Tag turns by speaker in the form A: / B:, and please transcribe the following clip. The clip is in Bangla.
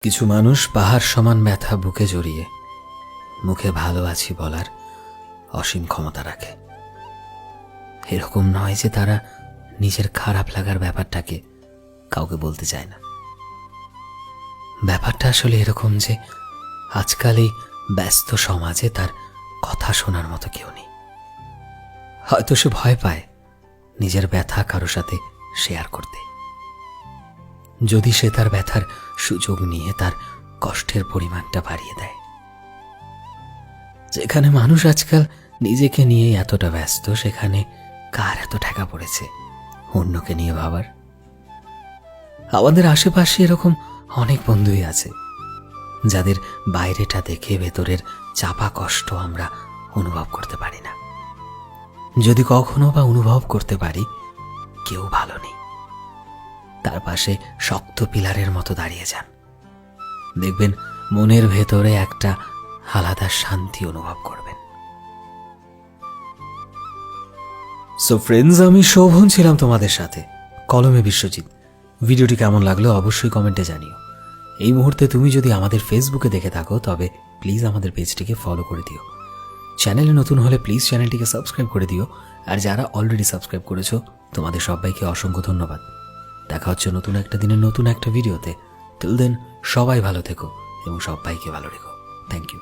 A: কিছু মানুষ পাহাড় সমান ব্যথা বুকে জড়িয়ে মুখে ভালো আছি বলার অসীম ক্ষমতা রাখে। এরকম নয় যে তারা নিজের খারাপ লাগার ব্যাপারটাকে কাউকে বলতে চায় না। ব্যাপারটা আসলে এরকম যে আজকাল এই ব্যস্ত সমাজে তার কথা শোনার মতো কেউ নেই। হয়তো সে ভয় পায় নিজের ব্যথা কারো সাথে শেয়ার করতে। যদি সে তার ব্যথার সুযোগ নিয়ে তার কষ্টের পরিমাণটা বাড়িয়ে দেয়। যেখানে মানুষ আজকাল নিজেকে নিয়ে এতটা ব্যস্ত, সেখানে কার এত ঠেকা পড়েছে অন্যকে নিয়ে ভাবার? আমাদের আশেপাশে এরকম অনেক বন্ধুই আছে যাদের বাইরেটা দেখে ভেতরের চাপা কষ্ট আমরা অনুভব করতে পারি না। যদি কখনো বা অনুভব করতে পারি কেউ ভালো নেই, তার পাশে শক্ত পিলারের মতো দাঁড়িয়ে যান, দেখবেন মনের ভেতরে একটা আলাদা শান্তি অনুভব করবেন। সো ফ্রেন্ডস, আমি শোভন ছিলাম তোমাদের সাথে, কলমে বিশ্বজিৎ। ভিডিওটি কেমন লাগলো অবশ্যই কমেন্টে জানিও। এই মুহূর্তে তুমি যদি আমাদের ফেসবুকে দেখে থাকো তবে প্লিজ আমাদের পেজটিকে ফলো করে দিও। চ্যানেলে নতুন হলে প্লিজ চ্যানেলটিকে সাবস্ক্রাইব করে দিও। আর যারা অলরেডি সাবস্ক্রাইব করেছো তোমাদের সবাইকে অসংখ্য ধন্যবাদ। দেখা হচ্ছে নতুন একটা দিনের নতুন একটা ভিডিওতে। টিল দেন সবাই ভালো থেকো এবং সবাইকে ভালো রেখো। Thank you.